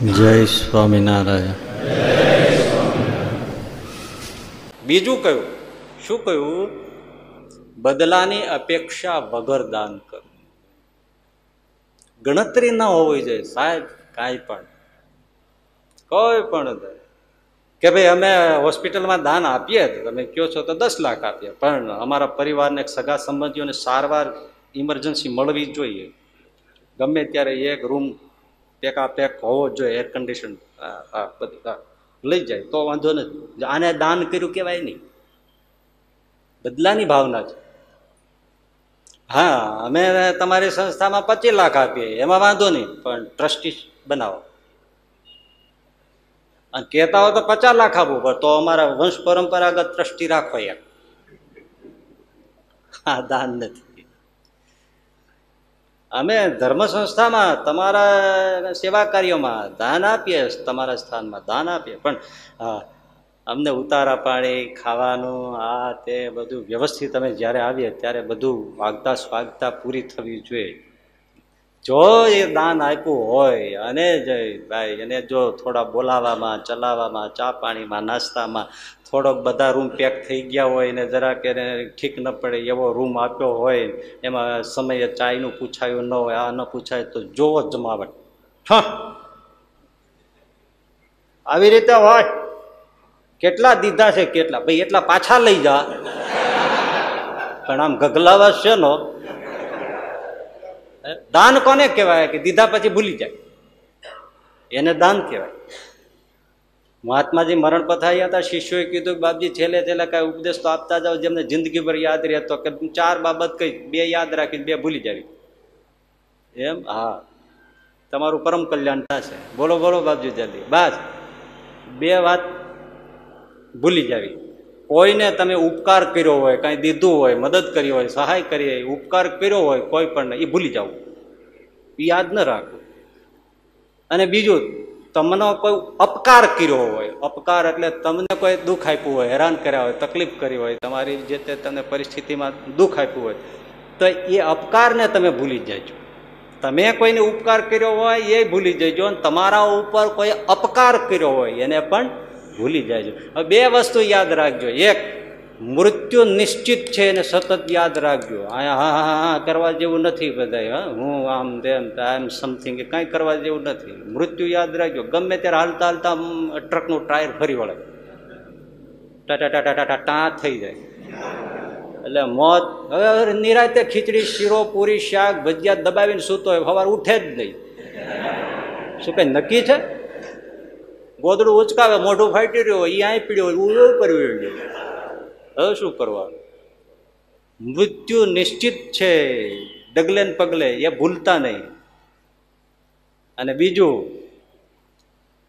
જય સ્વામિનારાયણ. બીજું કયું? શું કહ્યું? બદલાની અપેક્ષા વગર દાન કર. ગણતરી ના હોવી જોઈએ સાહેબ, કાંઈ પણ કોઈ પણ કે ભાઈ અમે હોસ્પિટલમાં દાન આપીએ તો તમે કહો છો તો 10 લાખ આપીએ, પણ અમારા પરિવારને સગા સંબંધીઓને સારવાર ઇમરજન્સી મળવી જોઈએ, ગમે ત્યારે એક રૂમ પેક હોવો જોઈએ, એર કન્ડિશન લઈ જાય તો વાંધો નથી. આને દાન કર્યું કહેવાય નહીં, બદલાની ભાવના છે. હા, અમે તમારી સંસ્થામાં 25 લાખ આપીએ એમાં વાંધો નહીં, પણ ટ્રસ્ટી બનાવો. અને કહેતા હોય તો 50 લાખ આપવું પડે તો અમારા વંશ પરંપરાગત ટ્રસ્ટી રાખો યાર. હા, દાન નથી. અમે ધર્મ સંસ્થામાં તમારા સેવા કાર્યોમાં દાન આપીએ, તમારા સ્થાનમાં દાન આપીએ, પણ અમને ઉતારા પાણી ખાવાનું આ તે બધું વ્યવસ્થિત અમે જ્યારે આવીએ ત્યારે બધું વાગતા સ્વાગતા પૂરી થવી જોઈએ. જો એ દાન આપ્યું હોય અને ભાઈ એને જો થોડા બોલાવામાં ચલાવવામાં ચા પાણીમાં નાસ્તામાં થોડોક બધા રૂમ પેક થઈ ગયા હોય ને જરાક એને ઠીક ન પડે એવો રૂમ આપ્યો હોય, એમાં સમયે ચાયનું પૂછાયું ન હોય, આ ન પૂછાય તો જોવો જ જમાવટ. હા, આવી રીતે હોય. કેટલા દીધા છે કેટલા, ભાઈ એટલા પાછા લઈ જા. પણ આમ ગગલાવા છે નો દાન કોને કહેવાય કે દીધા પછી ભૂલી જાય, એને દાન કહેવાય. મહાત્માજી મરણ પથાયા હતા, શિષ્યોએ કીધું કે બાપજી છેલ્લે છેલ્લે કઈ ઉપદેશ તો આપતા જાવ જેમને જિંદગીભર યાદ રહેતો, કે 4 બાબત કઈ 2 યાદ રાખી 2 ભૂલી જાવી. એમ? હા, તમારું પરમ કલ્યાણ થશે. બોલો બોલો બાપજી જલ્દી. બસ 2 વાત ભૂલી જાવી. કોઈને તમે ઉપકાર કર્યો હોય, કાંઈ દીધું હોય, મદદ કરી હોય, સહાય કરી હોય, ઉપકાર કર્યો હોય કોઈ પણ, એ ભૂલી જવું, એ યાદ ન રાખવું. અને બીજું, તમને કોઈ અપકાર કર્યો હોય, અપકાર એટલે તમને કોઈ દુઃખ આપ્યું હોય, હેરાન કર્યા હોય, તકલીફ કરી હોય, તમારી જે તે તમને પરિસ્થિતિમાં દુઃખ આપ્યું હોય, તો એ અપકારને તમે ભૂલી જજો. તમે કોઈને ઉપકાર કર્યો હોય એ ભૂલી જજો, અને તમારા ઉપર કોઈ અપકાર કર્યો હોય એને પણ ભૂલી જાય. હવે 2 વસ્તુ યાદ રાખજો. એક, મૃત્યુ નિશ્ચિત છે એને સતત યાદ રાખજો. હા હા હા કરવા જેવું નથી બધા, હું આમ તેમ આમ સમથિંગ, કાંઈ કરવા જેવું નથી. મૃત્યુ યાદ રાખજો. ગમે ત્યારે હાલતા હાલતા ટ્રકનું ટાયર ફરી વળે, ટાટા ટાટા ટાટા ટા થઈ જાય. એટલે મોત. હવે નિરાતે ખીચડી શીરો પૂરી શાક ભજીયા દબાવીને સૂતો હોય, સવાર ઉઠે જ નહીં. શું કઈ નક્કી છે? ગોદડું ઉચકાવે, મોઢું ફાટી રહ્યું હોય, એ અહીં પીડ્યો હોય, ઉભો કર્યું. હવે શું કરવાનું? મૃત્યુ નિશ્ચિત છે, ડગલે ને પગલે, એ ભૂલતા નહીં. અને બીજું,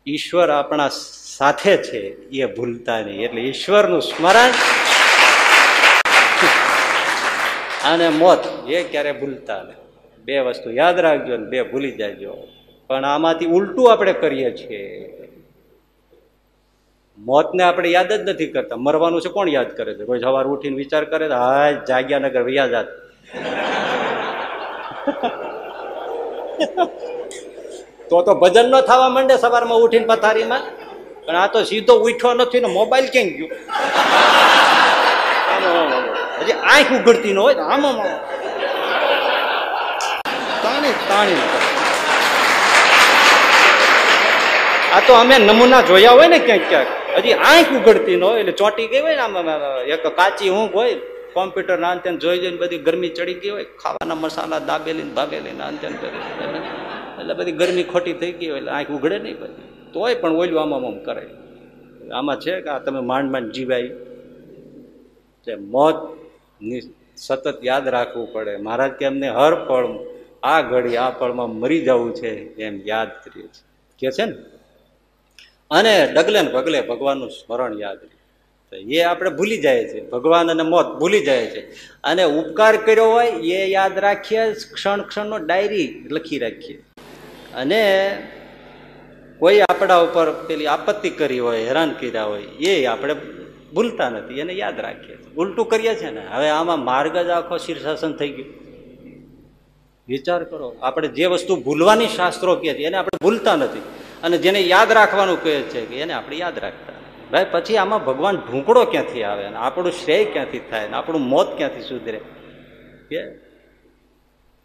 ઈશ્વર આપણા સાથે છે એ ભૂલતા નહીં. એટલે ઈશ્વરનું સ્મરણ અને મોત એ ક્યારે ભૂલતા નહીં. 2 વસ્તુ યાદ રાખજો ને 2 ભૂલી જાજો. પણ આમાંથી ઉલટું આપણે કરીએ છીએ. મોતને આપણે યાદ જ નથી કરતા. મરવાનું છે કોણ યાદ કરે છે? રોજ સવાર ઉઠીને વિચાર કરે છે, હા જાગ્યા નગર વૈયા જાત. તો ભજન ન થવા માંડે સવારમાં ઉઠીને પથારીમાં. પણ આ તો સીધો ઉઠ્યો નથી ને મોબાઈલ ક્યાં ગયો? હજી આંખ ઉઘડતી ન હોય, આમ તાણી તાણી. આ તો અમે નમૂના જોયા હોય ને ક્યાંક ક્યાંક, હજી આંખ ઉઘડતી ન હોય એટલે ચોંટી ગઈ હોય ને, આમ એક કાચી ઊંઘ હોય, કોમ્પ્યુટર ના અંતે જોઈ જોઈને બધી ગરમી ચડી ગઈ હોય, ખાવાના મસાલા દાબેલી ભાગેલી ના અંતે એટલે બધી ગરમી ખોટી થઈ ગઈ હોય એટલે આંખ ઉઘડે નહીં બધી. તોય પણ ઓલું આમ આમ કરે. આમાં છે કે આ તમે માંડ માંડ જીવાય છે. મોત સતત યાદ રાખવું પડે. મહારાજ કે અમને હર પળ આ ઘડી આ પળમાં મરી જવું છે એમ યાદ કરીએ છીએ કે છે ને. અને ડગલે ને પગલે ભગવાનનું સ્મરણ યાદ રહે, એ આપણે ભૂલી જાય છે. ભગવાન અને મોત ભૂલી જાય છે. અને ઉપકાર કર્યો હોય એ યાદ રાખીએ, ક્ષણ ક્ષણનો ડાયરી લખી રાખીએ. અને કોઈ આપણા ઉપર પેલી આપત્તિ કરી હોય, હેરાન કર્યા હોય, એ આપણે ભૂલતા નથી, એને યાદ રાખીએ. ઉલટું કરીએ છીએ ને. હવે આમાં માર્ગ જ આખો શીર્ષાસન થઈ ગયું. વિચાર કરો, આપણે જે વસ્તુ ભૂલવાની શાસ્ત્રો કહે છે એને આપણે ભૂલતા નથી, અને જેને યાદ રાખવાનું કહે છે કે એને આપણે યાદ રાખતા ભાઈ. પછી આમાં ભગવાન ઢૂંકડો ક્યાંથી આવે ને આપણું શ્રેય ક્યાંથી થાય ને આપણું મોત ક્યાંથી સુધરે કે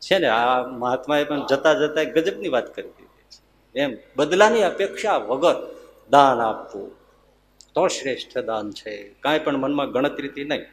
છે ને. આ મહાત્માએ પણ જતા જતા ગજબની વાત કરી દીધી છે એમ. બદલાની અપેક્ષા વગર દાન આપવું તો શ્રેષ્ઠ દાન છે, કાંઈ પણ મનમાં ગણતરીથી નહીં.